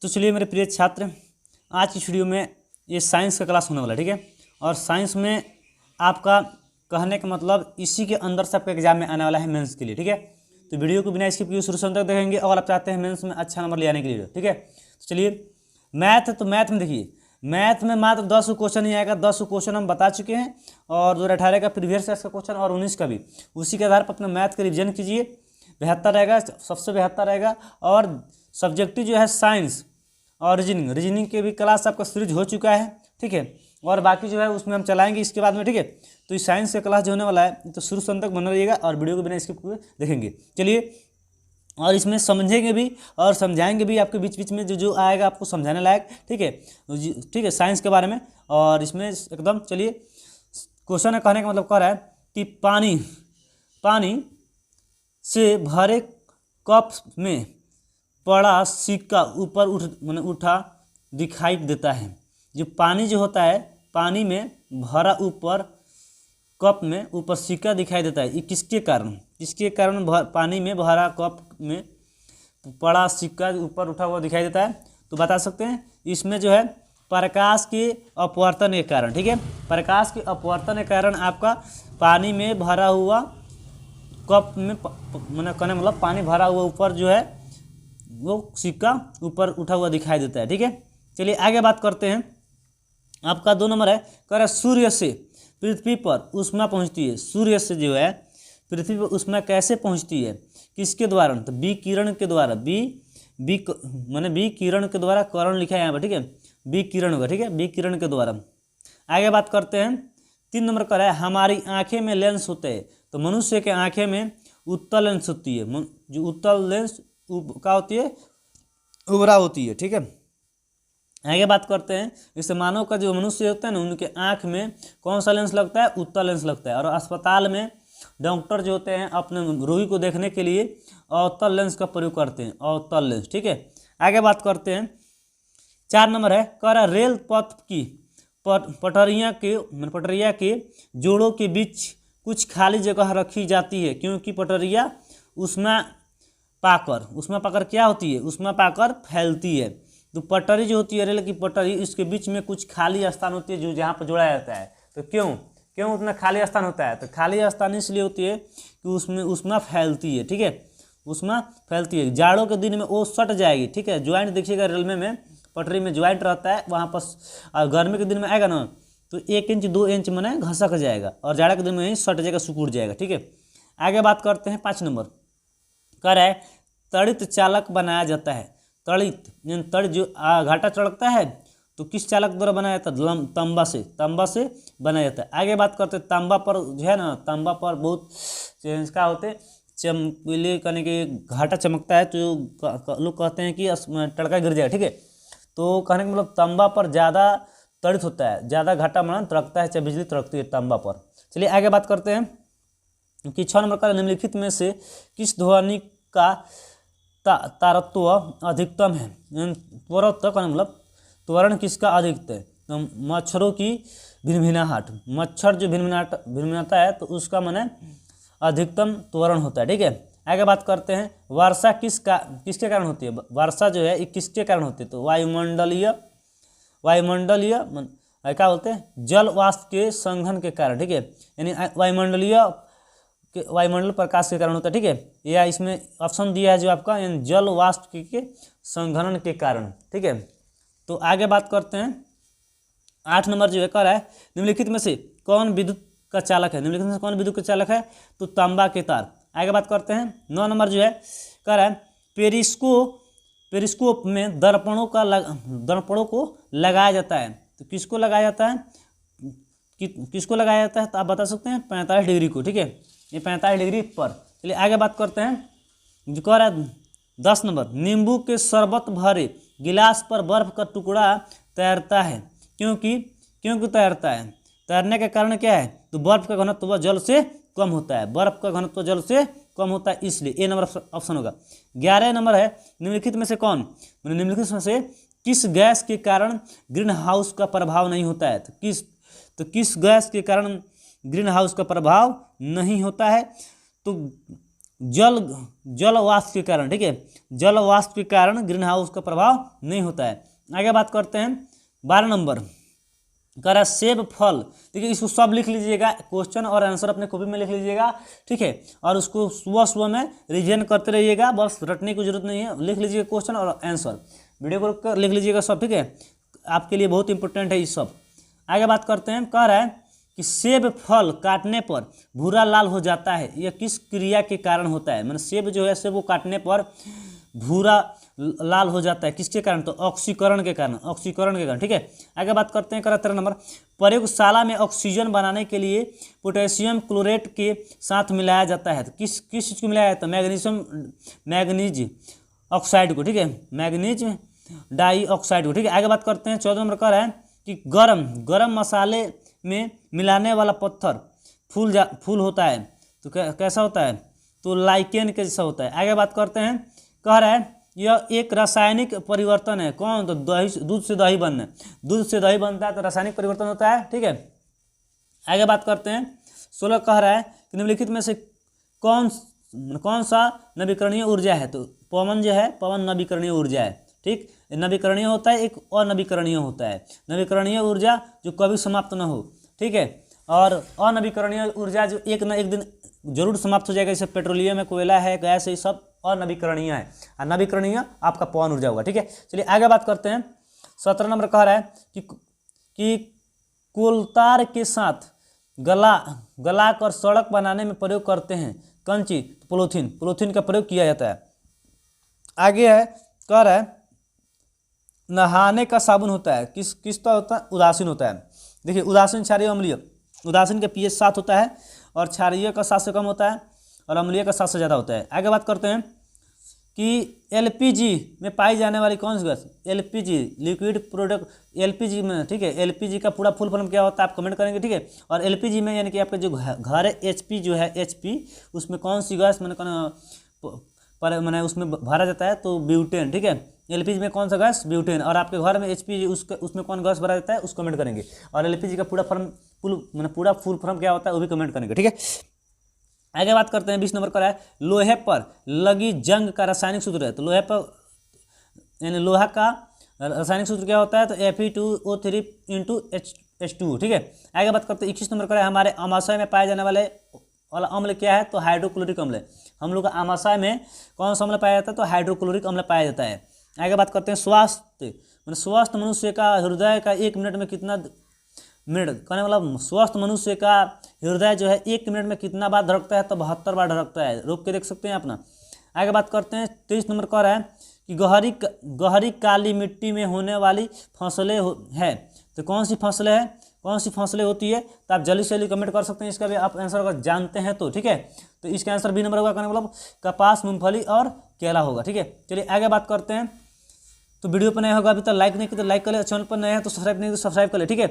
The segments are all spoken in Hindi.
तो चलिए मेरे प्रिय छात्र, आज की वीडियो में ये साइंस का क्लास होने वाला है, ठीक है। और साइंस में आपका कहने का मतलब इसी के अंदर से आपका एग्जाम में आने वाला है मेंस के लिए, ठीक है। तो वीडियो को बिना स्किप किए शुरू से अंत तक देखेंगे और आप चाहते हैं मेंस में अच्छा नंबर ले आने के लिए, ठीक है। तो चलिए मैथ है, तो मैथ में देखिए, मैथ में मात्र 10 क्वेश्चन ही आएगा। 10 क्वेश्चन हम बता चुके हैं और 2018 का प्रीवियस ईयर का क्वेश्चन और 19 का भी। उसी के आधार पर अपना मैथ का रिविजन कीजिए। 72 रहेगा, सबसे 72 रहेगा। और सब्जेक्टिव जो है साइंस और रीजनिंग के भी क्लास आपका सीरीज हो चुका है, ठीक है। और बाकी जो है उसमें हम चलाएंगे इसके बाद में, ठीक है। तो इस साइंस का क्लास जो होने वाला है तो शुरू से अंत तक बना रहिएगा और वीडियो को बिना स्किप किए देखेंगे। चलिए, और इसमें समझेंगे भी और समझाएंगे भी, आपके बीच बीच में जो जो आएगा आपको समझाने लायक, ठीक है, ठीक है, साइंस के बारे में। और इसमें एकदम चलिए, क्वेश्चन है, कहने का मतलब कह रहा है कि पानी से भरे कप में पड़ा सिक्का ऊपर उठा दिखाई देता है। जो पानी जो होता है, पानी में भरा ऊपर कप में ऊपर सिक्का दिखाई देता है, ये किसके कारण पानी में भरा कप में पड़ा सिक्का ऊपर उठा हुआ दिखाई देता है? तो बता सकते हैं इसमें जो है प्रकाश के अपवर्तन के कारण, ठीक है। प्रकाश के अपवर्तन के कारण आपका पानी में भरा हुआ कप में कहने मतलब पानी भरा हुआ ऊपर जो है वो सिक्का ऊपर उठा हुआ दिखाई देता है, ठीक है। चलिए आगे बात करते हैं। आपका 2 नंबर है, कह रहा सूर्य से पृथ्वी पर ऊष्मा पहुंचती है। सूर्य से जो है पृथ्वी पर ऊष्मा कैसे पहुंचती है, किसके द्वारा? तो विकिरण के द्वारा। विकिरण के द्वारा, करण लिखा है यहाँ पर, ठीक है, विकिरण होगा, ठीक है, विकिरण के द्वारा। आगे बात करते हैं। 3 नंबर का है, हमारी आंखें में लेंस होते हैं। तो मनुष्य के आंखें में उत्तल लेंस होती है। जो उत्तल लेंस क्या होती है? उभरा होती है, ठीक है। आगे बात करते हैं। जैसे मानव का जो मनुष्य होता है ना, उनके आंख में कौन सा लेंस लगता है? उत्तल लेंस लगता है। और अस्पताल में डॉक्टर जो होते हैं अपने रोगी को देखने के लिए अवतल लेंस का प्रयोग करते हैं, अवतल लेंस, ठीक है। आगे बात करते हैं। 4 नंबर है, कह रहा रेल पथ की पटरिया के जोड़ों के बीच कुछ खाली जगह रखी जाती है, क्योंकि पटरिया ऊष्मा पाकर क्या होती है? ऊष्मा पाकर फैलती है। तो पटरी जो होती है, रेल की पटरी, इसके बीच में कुछ खाली स्थान होती है जो जहाँ पर जोड़ा जाता है। तो क्यों उतना खाली स्थान होता है? तो खाली स्थान इसलिए होती है कि उसमें ऊष्मा फैलती है, ठीक है, ऊष्मा फैलती है। जाड़ों के दिन में वो सट जाएगी, ठीक है। ज्वाइंट देखिएगा रेलवे में, पटरी में ज्वाइंट रहता है वहाँ पर। गर्मी के दिन में आएगा ना तो 1 इंच 2 इंच मैंने घसक जाएगा, और जाड़ा के दिन में ही सट जाएगा, सिकुड़ जाएगा, ठीक है। आगे बात करते हैं। 5 नंबर कह रहा है तड़ित चालक बनाया जाता है। तड़ित जो घाटा चढ़कता है तो किस चालक द्वारा बनाया जाता है? तांबा से बनाया जाता है। आगे बात करते हैं। तांबा पर जो है ना, तांबा पर बहुत क्या होते हैं, चमकीले कहने के घाटा चमकता है तो लोग कहते हैं कि तड़का गिर जाएगा, ठीक है। तो कहने का मतलब तांबा पर ज़्यादा तड़ित होता है, ज़्यादा घाटा माना तड़कता है, चाहे बिजली तड़कती है तांबा पर। चलिए आगे बात करते हैं कि 6 नंबर का निम्नलिखित में से किस ध्वनि का तारत्व अधिकतम है? मतलब त्वरण किसका अधिकतम है? तो मच्छरों की भिनभिनाहट, मच्छर जो भिनभिनाता है तो उसका माने अधिकतम त्वरण होता है, ठीक है। आगे बात करते हैं। वर्षा किसके कारण होती है? वर्षा जो है ये किसके कारण होती है? तो वायुमंडलीय क्या बोलते हैं? जल वाष्प के संघन के कारण, ठीक है, यानी वायुमंडल प्रकाश के कारण होता है, ठीक है। या इसमें ऑप्शन दिया है जो आपका जल वाष्प के संघनन के कारण, ठीक है। तो आगे बात करते हैं। 8 नंबर जो है कह रहा है निम्नलिखित में से कौन विद्युत का चालक है? निम्नलिखित में से कौन विद्युत का चालक है? तो तांबा के तार। आगे बात करते हैं। 9 नंबर जो है कह रहा है पेरिस्कोप में दर्पणों को लगाया जाता है। तो किसको लगाया जाता है? किसको लगाया जाता है? तो आप बता सकते हैं 45 डिग्री को, ठीक है, ये 45 डिग्री पर। चलिए आगे बात करते हैं। जो कह रहा है 10 नंबर, नींबू के शरबत भरे गिलास पर बर्फ का टुकड़ा तैरता है। क्योंकि तैरता है, तैरने के कारण क्या है? तो बर्फ का घनत्व जल से कम होता है, बर्फ का घनत्व जल से कम होता है, इसलिए ए नंबर ऑप्शन होगा। 11 नंबर है, निम्नलिखित में से निम्नलिखित में से किस गैस के कारण ग्रीन हाउस का प्रभाव नहीं होता है? तो किस गैस के कारण ग्रीन हाउस का प्रभाव नहीं होता है? तो जल जल वाष्प के कारण, ठीक है, जल वाष्प के कारण ग्रीन हाउस का प्रभाव नहीं होता है। आगे बात करते हैं 12 नंबर, कह रहा है सेब फल। देखिए इसको सब लिख लीजिएगा, क्वेश्चन और आंसर अपने कॉपी में लिख लीजिएगा, ठीक है, और उसको सुबह सुबह में रिवीजन करते रहिएगा, बस रटने की जरूरत नहीं है, लिख लीजिएगा क्वेश्चन और आंसर, वीडियो को रोक लिख लीजिएगा सब, ठीक है, आपके लिए बहुत इंपॉर्टेंट है ये सब। आगे बात करते हैं, कह रहा है कि सेब फल काटने पर भूरा लाल हो जाता है, यह किस क्रिया के कारण होता है। मतलब सेब जो है सेब को काटने पर भूरा लाल हो जाता है, किसके कारण, तो ऑक्सीकरण के कारण, ऑक्सीकरण के कारण, ठीक है। आगे बात करते हैं 13 नंबर, प्रयोगशाला में ऑक्सीजन बनाने के लिए पोटेशियम क्लोरेट के साथ मिलाया जाता है, तो किस किस चीज़ को मिलाया जाता है, मैग्नीज ऑक्साइड को, ठीक है, मैग्नीज डाइऑक्साइड को, ठीक है। आगे बात करते हैं 14 नंबर, कह रहा है कि गरम मसाले में मिलाने वाला पत्थर फूल होता है, तो कैसा होता है, तो लाइकेन के जैसा होता है। आगे बात करते हैं, कह रहा है यह एक रासायनिक परिवर्तन है, कौन, तो दूध से दही बनना, दूध से दही बनता है तो रासायनिक परिवर्तन होता है, ठीक है। आगे बात करते हैं 16, कह रहा है कि निम्नलिखित में से कौन सा नवीकरणीय ऊर्जा है, तो पवन जो है, पवन नवीकरणीय ऊर्जा है, ठीक, नवीकरणीय होता है, एक अनवीकरणीय होता है। नवीकरणीय ऊर्जा जो कभी समाप्त न हो, ठीक है, और अनवीकरणीय ऊर्जा जो एक न एक दिन जरूर समाप्त हो जाएगा, जैसे पेट्रोलियम है, कोयला है, गैस, ये सब अनवीकरणीय है, और नवीकरणीय आपका पवन ऊर्जा होगा, ठीक है। चलिए आगे बात करते हैं 17 नंबर, कह रहा है कि कोलतार के साथ गला कर सड़क बनाने में प्रयोग करते हैं, कंची, पोलोथीन का प्रयोग किया जाता है। आगे है, कह रहा है नहाने का साबुन होता है, किसका होता है, उदासीन होता है। देखिए उदासीन, क्षारीय, अम्लीय, उदासीन का pH 7 होता है और क्षारीय का 7 से कम होता है और अम्लीय का 7 से ज़्यादा होता है। आगे बात करते हैं कि एलपीजी में पाई जाने वाली कौन सी गैस, एलपीजी लिक्विड प्रोडक्ट, एलपीजी में, ठीक है, एलपीजी का पूरा फुल फॉर्म क्या होता है आप कमेंट करेंगे, ठीक है। और एलपीजी में यानी कि आपका जो घर है एचपी जो है, एचपी उसमें कौन सी गैस मैंने उसमें भरा जाता है, तो ब्यूटेन, ठीक है। एलपीजी में कौन सा गैस, ब्यूटेन, और आपके घर में एचपी उसमें कौन गैस भरा जाता है उसको कमेंट करेंगे, और एलपीजी का पूरा फुल फॉर्म क्या होता है वो भी कमेंट करेंगे, ठीक है। आगे बात करते हैं 20 नंबर का है लोहे पर लगी जंग का रासायनिक सूत्र है, तो लोहे पर यानी लोहा का रासायनिक सूत्र क्या होता है, तो Fe2O3 × H2, ठीक है। आगे बात करते हैं 21 नंबर का है हमारे आमाशय में पाए जाने वाला अम्ल क्या है, तो हाइड्रोक्लोरिक अम्ल है। हम लोग का आमाशय में कौन सा अम्ल पाया जाता है, तो हाइड्रोक्लोरिक अम्ल पाया जाता है। आगे बात करते हैं स्वास्थ्य, मतलब स्वस्थ मनुष्य का हृदय का 1 मिनट में कितना मिनट कहने मतलब स्वस्थ मनुष्य का हृदय जो है 1 मिनट में कितना बार धड़कता है, तो 72 बार धड़कता है, रोक के देख सकते हैं अपना। आगे बात करते हैं 23 नंबर कह रहा है कि गहरी काली मिट्टी में होने वाली फसलें है, तो कौन सी फसलें होती है, तो आप जल्दी से जल्दी कमेंट कर सकते हैं, इसका भी आप आंसर अगर जानते हैं तो, ठीक है। तो इसका आंसर बी नंबर होगा, कहने मतलब कपास, मूंगफली और केला होगा, ठीक है। चलिए आगे बात करते हैं, तो वीडियो पर नया होगा अभी तक लाइक नहीं किया तो लाइक कर ले, चैनल पर नया है तो सब्सक्राइब नहीं तो सब्सक्राइब कर ले, ठीक है।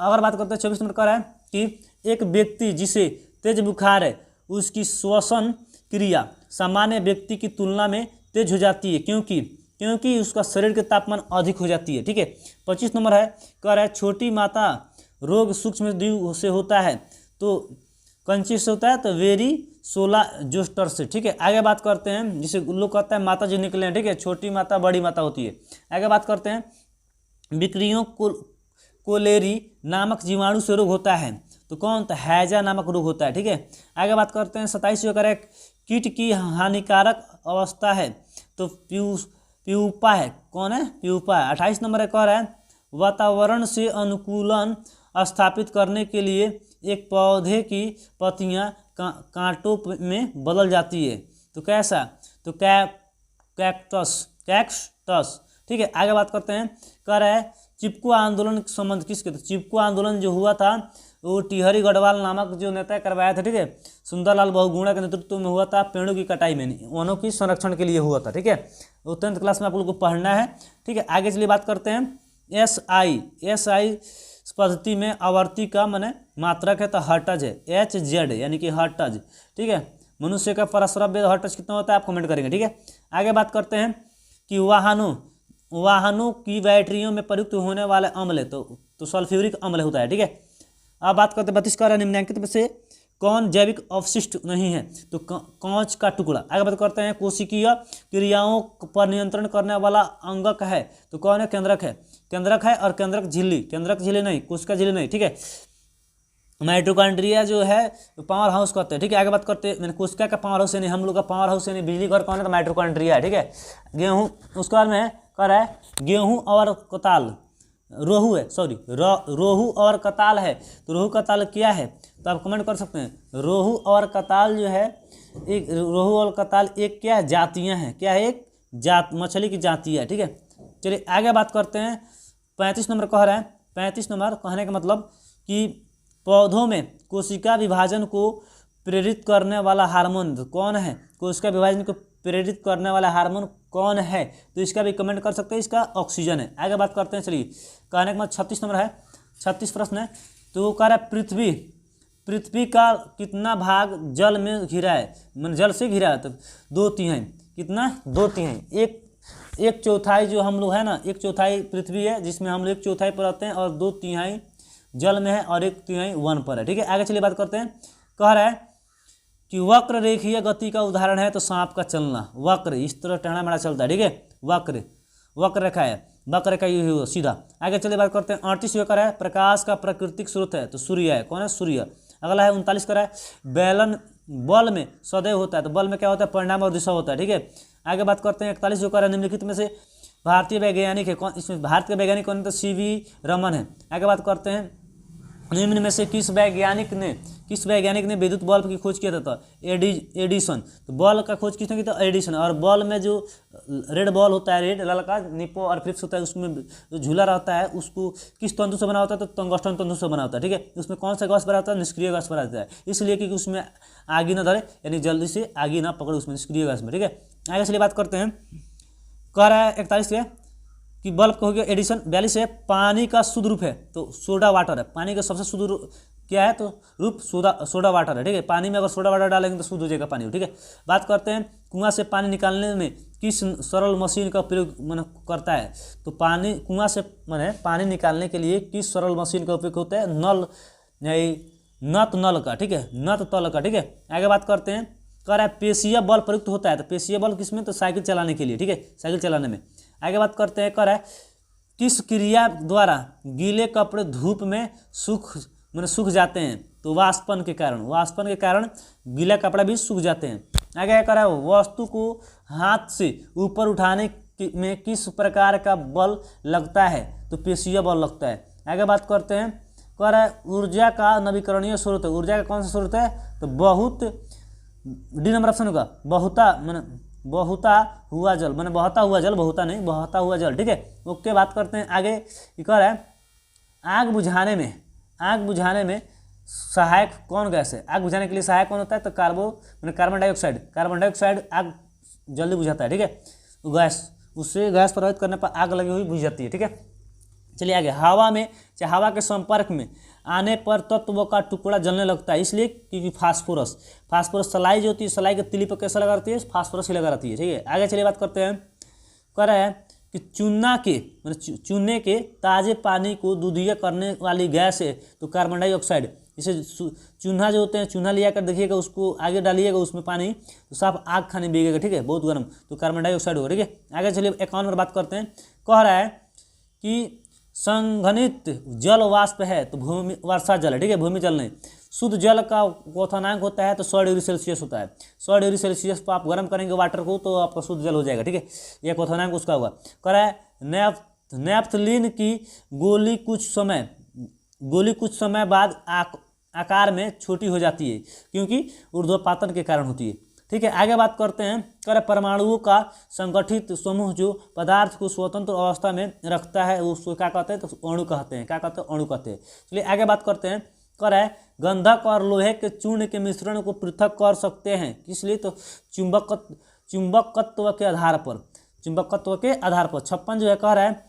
अगर बात करते हैं 24 नंबर कह रहा है कि एक व्यक्ति जिसे तेज बुखार है उसकी श्वसन क्रिया सामान्य व्यक्ति की तुलना में तेज हो जाती है, क्योंकि उसका शरीर के तापमान अधिक हो जाती है, ठीक है। 25 नंबर है, कह रहा है छोटी माता रोग सूक्ष्मजीव से होता है, तो कंची से होता है, तो वेरी सोला जोस्टर से, ठीक है। आगे बात करते हैं जिसे लोग कहता है माता जी निकले हैं, ठीक है, छोटी माता बड़ी माता होती है। आगे बात करते हैं बिक्रियों कोलेरी नामक जीवाणु से रोग होता है, तो कौन, तो हैजा नामक रोग होता है, ठीक है। आगे बात करते हैं 27 जो करें कीट की हानिकारक अवस्था है, तो प्यूपा है, कौन है, प्यूपा है। 28 नंबर कह रहा है वातावरण से अनुकूलन स्थापित करने के लिए एक पौधे की पत्तियां कांटों में बदल जाती है, तो कैसा, तो कैक्टस, ठीक है। आगे बात करते हैं, कह रहा है चिपको आंदोलन के संबंध किसके, तो चिपको आंदोलन जो हुआ था वो टिहरी गढ़वाल नामक जो नेता करवाया था, ठीक है, सुंदरलाल बहुगुणा के नेतृत्व में हुआ था, पेड़ों की कटाई में नहीं, वनों की संरक्षण के लिए हुआ था, ठीक है। वो 10th क्लास में आप लोग को पढ़ना है, ठीक है। आगे चलिए बात करते हैं SI पद्धति में आवर्ती का माने मात्रक है, तो हर्ट्ज है, HZ यानी कि हर्ट्ज, ठीक है। मनुष्य का परस्राव्य हर्ट्ज कितना होता है आप कमेंट करेंगे, ठीक है। आगे बात करते हैं कि वाहनों की बैटरियों में प्रयुक्त होने वाले अम्ल है, तो सल्फ्यूरिक अम्ल होता है, ठीक है। अब बात करते हैं 32 का निम्नलिखित में से कौन जैविक अवशिष्ट नहीं है? तो कांच का टुकड़ा। आगे बात करते हैं कोशिकीय क्रियाओं पर नियंत्रण करने वाला अंगक है, तो कौन है? केंद्रक है। केंद्रक है और केंद्रक झिल्ली, केंद्रक झिल्ली नहीं, कोशिका झिल्ली नहीं, ठीक है। माइटोकॉन्ड्रिया जो है पावर हाउस कहते हैं, ठीक है। आगे बात करते हैं, मैंने कोशिका का पावर हाउस यानी हम लोग का पावर हाउस यानी बिजली घर कौन है? तो माइटोकॉन्ड्रिया है, ठीक है। गेहूँ, उसके बाद में कह रहा है गेहूँ और कताल, रोहू है, सॉरी रोहू और कताल है, तो रोहू कताल क्या है? तो आप कमेंट कर सकते हैं। रोहू और कताल जो है एक, रोहू और कताल एक क्या है? जातियाँ हैं। क्या है? एक जात, मछली की जाति है, ठीक है। चलिए आगे बात करते हैं। 35 नंबर कह रहा है, 35 नंबर कहने का मतलब कि पौधों में कोशिका विभाजन को प्रेरित करने वाला हार्मोन कौन है? कोशिका विभाजन को प्रेरित करने वाला हार्मोन कौन है? तो इसका भी कमेंट कर सकते हैं, इसका ऑक्सीजन है। आगे बात करते हैं, चलिए कहने का मतलब 36 नंबर है, 36 प्रश्न है। तो वो कह रहा है पृथ्वी का कितना भाग जल में घिरा है? मतलब जल से घिरा है, तो 2/3। कितना? 2/3। एक चौथाई जो हम लोग है ना, 1/4 पृथ्वी है जिसमें हम लोग 1/4 पर रहते हैं और 2/3 जल में है और 1/3 वन पर है, ठीक है। आगे चलिए बात करते हैं। कह रहा है कि वक्र रेखीय गति का उदाहरण है, तो सांप का चलना। वक्र इस तरह टेढ़ा मेढ़ा चलता है, ठीक है। वक्र रेखा है, वक्र रेखा ये हुआ सीधा। आगे चलिए बात करते हैं। 38 का है प्रकाश का प्राकृतिक स्रोत है, तो सूर्य है। कौन है? सूर्य। अगला है 39 का है बेलन बल में सदैव होता है, तो बल में क्या होता है? परिणाम और दिशा होता है, ठीक है। आगे बात करते हैं 41 जो है निम्नलिखित में से भारतीय वैज्ञानिक है कौन? इसमें भारत के वैज्ञानिक कौन है? तो CV रमन है। आगे बात करते हैं निम्न में से किस वैज्ञानिक ने विद्युत बल्ब की खोज किया था? तो एडिसन। तो बल्ब का खोज किसने की? तो एडिसन। और बल्ब में जो रेड बॉल होता है, रेड लाल का निपो और फिलिप्स होता है, उसमें जो झूला रहता है उसको किस तंतु से बना होता है? तो टंगस्टन तंतु से बना होता है, ठीक है। उसमें कौन सा गैस भरा होता है? निष्क्रिय गैस भरा होता है, इसलिए क्योंकि उसमें आगी ना धरे, यानी जल्दी से आगी ना पकड़े उसमें, निष्क्रिय गैस में, ठीक है। आगे चलिए बात करते हैं। कह रहा है 41 के कि बल्ब का हो गया एडिशन। 42 है पानी का शुद्ध रूप है, तो सोडा वाटर है। पानी का सबसे शुद्ध रूप क्या है? तो रूप सोडा वाटर है, ठीक है। पानी में अगर सोडा वाटर डालेंगे तो शुद्ध हो जाएगा पानी, ठीक है। बात करते हैं कुआं से पानी निकालने में किस सरल मशीन का प्रयोग करता है? तो कुआं से पानी निकालने के लिए किस सरल मशीन का उपयोग होता है? नत नल का, ठीक है, नत तल का, ठीक है। आगे बात करते हैं। कह रहा है पेशीय बल प्रयुक्त होता है, तो पेशीय बल किसमें? तो साइकिल चलाने के लिए, ठीक है, साइकिल चलाने में। आगे बात करते हैं। कह रहा है किस क्रिया द्वारा गीले कपड़े धूप में सूख जाते हैं? तो वाष्पन के कारण गीला कपड़ा भी सूख जाते हैं। आगे कह रहा है वस्तु को हाथ से ऊपर उठाने में किस प्रकार का बल लगता है? तो पेशीय बल लगता है। आगे बात करते हैं। कह रहा है ऊर्जा का नवीकरणीय स्रोत है। ऊर्जा का कौन सा स्रोत है? तो बहुत, डी नंबर ऑप्शन होगा, बहुता हुआ जल, बहता हुआ जल, बहुता नहीं, बहता हुआ जल, ठीक है। ओके, बात करते हैं आगे। कह रहा है आग बुझाने में सहायक कौन गैस है? आग बुझाने के लिए सहायक कौन होता है? तो कार्बन डाइऑक्साइड आग जल्दी बुझाता है, ठीक है। गैस, उससे गैस प्रभावित करने पर आग लगी हुई बुझ जाती है, ठीक है। चलिए आगे। हवा के संपर्क में आने पर तत्व का टुकड़ा जलने लगता है, इसलिए क्योंकि फास्फोरस सलाई जो होती है, सलाई के तिली पर कैसा लगा रहती है? फास्फोरस ही लगा रहती है, ठीक है। आगे चलिए बात करते हैं। कह रहा है कि चूने के ताजे पानी को दूधिया करने वाली गैस है, तो कार्बन डाइऑक्साइड। इसे चूल्हा जो होते हैं, चूल्हा लिया कर देखिएगा, उसको आगे डालिएगा उसमें पानी, तो साफ आग खाने बिगेगा, ठीक है, बहुत गर्म, तो कार्बन डाइऑक्साइड होगा, ठीक है। आगे चलिए 51 नंबर बात करते हैं। कह रहा है कि संघनित जल वाष्प है, तो वर्षा जल है, ठीक है, भूमि जल नहीं। शुद्ध जल का क्वथनांक होता है तो 100 डिग्री सेल्सियस होता है। 100 डिग्री सेल्सियस पर आप गर्म करेंगे वाटर को तो आपका शुद्ध जल हो जाएगा, ठीक है, यह क्वथनांक उसका हुआ। कह रहा है नैप्थलीन की गोली कुछ समय बाद आकार में छोटी हो जाती है, क्योंकि ऊर्ध्वपातन के कारण होती है, ठीक है। आगे बात करते हैं। कह रहे परमाणुओं का संगठित समूह जो पदार्थ को स्वतंत्र अवस्था में रखता है उसको क्या कहते हैं? तो अणु कहते हैं। क्या कहते हैं? अणु कहते हैं। चलिए आगे बात करते हैं। कह रहा है गंधक और लोहे के चूर्ण के मिश्रण को पृथक कर सकते हैं, इसलिए तो चुंबकत्व के आधार पर 56 जो है कह रहा है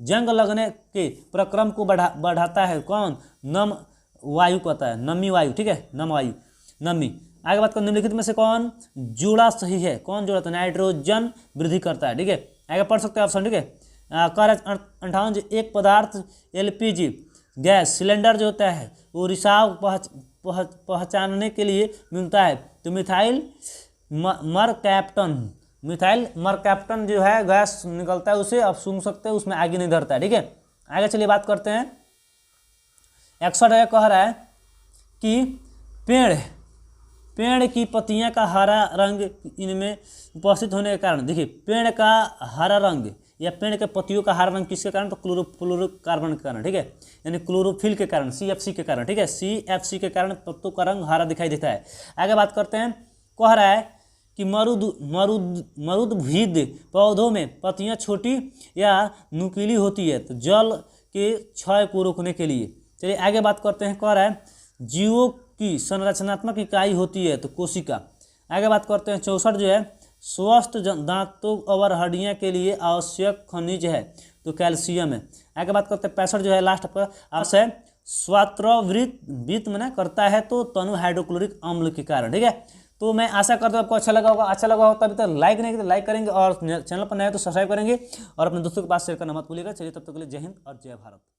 जंग लगने के प्रक्रम को बढ़ाता है कौन? नम वायु कहता है, नमी वायु, ठीक है, नमी। आगे बात कर निम्नलिखित में से कौन जोड़ा सही है? कौन जोड़ा? तो नाइट्रोजन वृद्धि करता है, ठीक है। आगे पढ़ सकते हैं ऑप्शन, ठीक है। कह रहा है 58 एक पदार्थ LPG गैस सिलेंडर जो होता है वो रिसाव पहचानने के लिए मिलता है। तो मिथाइल मरकैप्टन, मिथाइल मरकैप्टन जो है गैस निकलता है, उसे आप सूंघ सकते हैं, उसमें आगे नहीं धरता है। ठीक है, आगे चलिए बात करते हैं। 61 कह रहा है कि पेड़ की पत्तियां का हरा रंग इनमें उपस्थित होने के कारण, देखिए पेड़ का हरा रंग या पेड़ के पत्तियों का हरा रंग किसके कारण, तो क्लोरोफ्लोरोकार्बन के कारण। ठीक है, यानी क्लोरोफिल के कारण, CFC के कारण। ठीक है, CFC के कारण पत्तों का रंग हरा दिखाई देता है। आगे बात करते हैं। कह रहा है कि मरुद्भिद पौधों में पत्तियां छोटी या नुकीली होती है, तो जल के क्षय को रोकने के लिए। चलिए आगे बात करते हैं। कह रहा है जीवों की संरचनात्मक इकाई होती है, तो कोशिका। आगे बात करते हैं। 64 जो है स्वस्थ दांतों और हड्डियों के लिए आवश्यक खनिज है, तो कैल्शियम है। आगे बात करते हैं। 65 जो है लास्ट पर आवश्य है स्वात्रवृत्त मना करता है, तो तनु हाइड्रोक्लोरिक अम्ल के कारण। ठीक है, तो मैं आशा करता हूँ आपको अच्छा लगा होगा। अच्छा लगा होगा तभी तक लाइक नहीं तो लाइक करेंगे, और चैनल पर नए तो सब्सक्राइब करेंगे, और अपने दोस्तों के पास शेयर करना मत भूलिएगा। चलिए तब तक के लिए जय हिंद और जय भारत।